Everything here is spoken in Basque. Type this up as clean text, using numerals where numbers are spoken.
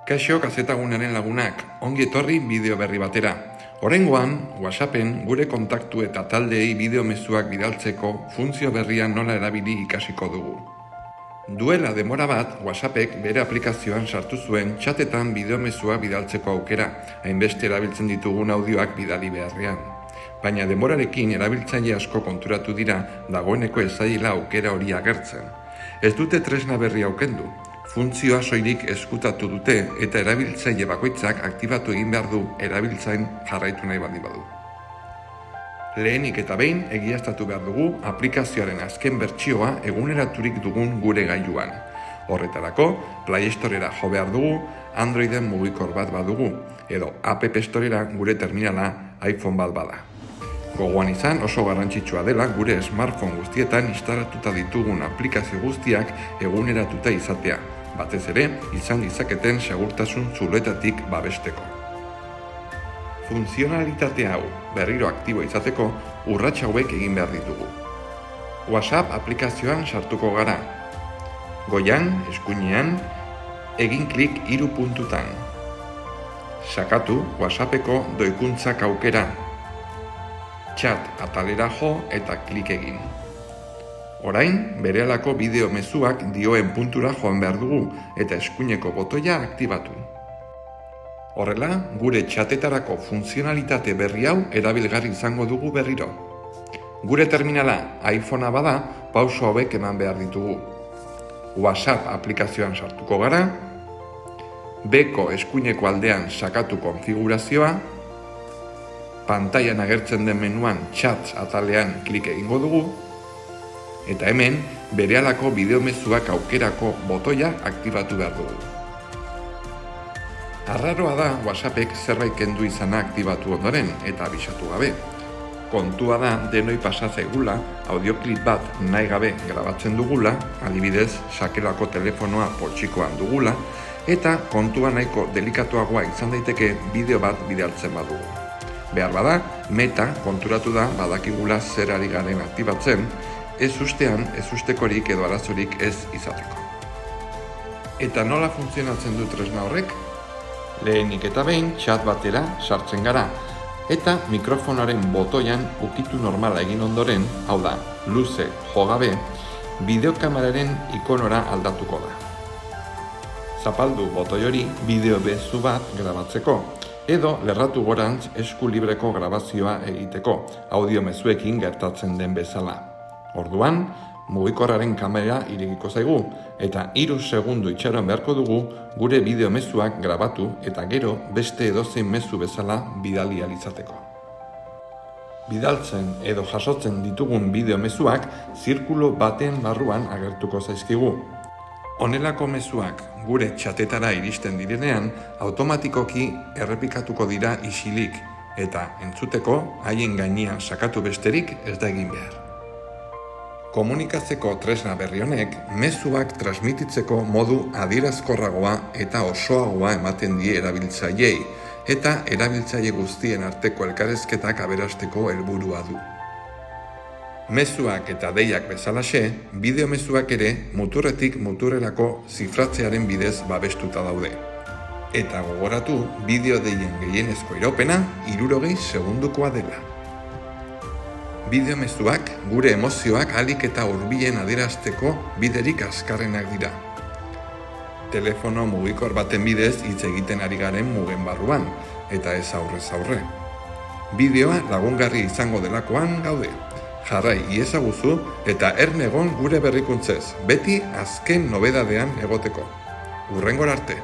Kaixo kazetagunaren lagunak, ongi etorri bideo berri batera. Oraingoan, WhatsAppen gure kontaktu eta taldeei bideo mezuak bidaltzeko funtzio berria nola erabili ikasiko dugu. Duela denbora bat, WhatsAppek bere aplikazioan sartu zuen txatetan bideo mezuak bidaltzeko aukera, hainbeste erabiltzen ditugun audioak bidali beharrean. Baina denborarekin erabiltzaile asko konturatu dira dagoeneko ez zaiela aukera hori agertzen. Ez dute tresna berria aukendu. Funtzioa soilik eskutatu dute eta erabiltzaile bakoitzak aktibatu egin behar du erabiltzain jarraitu nahi baldin badu. Lehenik eta behin egiaztatu behar dugu aplikazioaren azken bertsioa eguneraturik dugun gure gailuan. Horretarako, Play Storera jo behar dugu, Androiden mugikor bat badugu, edo App Storera gure terminala iPhone bat bada. Gogoan izan oso garrantzitsua dela gure smartphone guztietan instalatuta ditugun aplikazio guztiak eguneratuta izatea, batez ere izan dizaketen segurtasun zuletatik babesteko. Funtzionalitate hau berriro aktibo izateko urrats hauek egin behar ditugu. WhatsApp aplikazioan sartuko gara. Goian, eskuinean, egin klik 3 puntutan. Sakatu WhatsAppeko doikuntzak aukera. Chat atalera jo eta klik egin. Orain, berehalako bideo mezuak dioen puntura joan behar dugu eta eskuineko botoia aktibatu. Horrela, gure txatetarako funtzionalitate berri hau erabilgarri izango dugu berriro. Gure terminala iPhonea bada, pauso hauek eman behar ditugu. WhatsApp aplikazioan sartuko gara, beko eskuineko aldean sakatu konfigurazioa, pantailan agertzen den menuan Chats atalean klik egingo dugu, eta hemen berehalako bideo mezuak aukerako botoia aktibatu behar dugu. Arraroa da WhatsAppek zerbait kendu izana aktibatu ondoren eta abisatu gabe. Kontua da denoi pasa zaigula audioklip bat nahi gabe grabatzen dugula, adibidez sakelako telefonoa poltsikoan dugula, eta kontua nahiko delikatuagoa izan daiteke bideo bat bidaltzen badugu. Behar bada, Meta konturatu da badakigula zer ari garen aktibatzen, ez ustean ez ustekorik edo arazorik ez izateko. Eta nola funtzionatzen du tresna horrek? Lehenik eta behin chat batera sartzen gara, eta mikrofonaren botoian ukitu normala egin ondoren, hau da, luze jo gabe, bideokameraren ikonora aldatuko da. Zapaldu botoi hori bideo mezu bat grabatzeko, edo lerratu gorantz esku libreko grabazioa egiteko, audio mezuekin gertatzen den bezala. Orduan, mugikorraren kamera irekiko zaigu, eta 3 segundu itxaron beharko dugu gure bideo mezuak grabatu eta gero beste edozein mezu bezala bidali ahal izateko. Bidaltzen edo jasotzen ditugun bideo mezuak zirkulo baten barruan agertuko zaizkigu. Honelako mezuak gure txatetara iristen direnean, automatikoki errepikatuko dira isilik, eta entzuteko haien gainean sakatu besterik ez da egin behar. Komunikatzeko tresna berri honek, mezuak transmititzeko modu adierazkorragoa eta osoagoa ematen die erabiltzaileei, eta erabiltzaile guztien arteko elkarrizketak aberasteko helburua du. Mezuak eta deiak bezalaxe, bideo mezuak ere muturretik muturrerako zifratzearen bidez babestuta daude. Eta gogoratu, bideo deien gehienezko iraupena 60 segundukoa dela. Bideo mezuak gure emozioak ahalik eta hurbilen adierazteko biderik azkarrenak dira. Telefono mugikor baten bidez hitz egiten ari garen mugen barruan, eta ez aurrez aurre. Bideoa lagungarri izango delakoan gaude. Jarrai iezaguzu eta erne egon gure berrikuntzez, beti azken nobedadean egoteko. Hurrengora arte!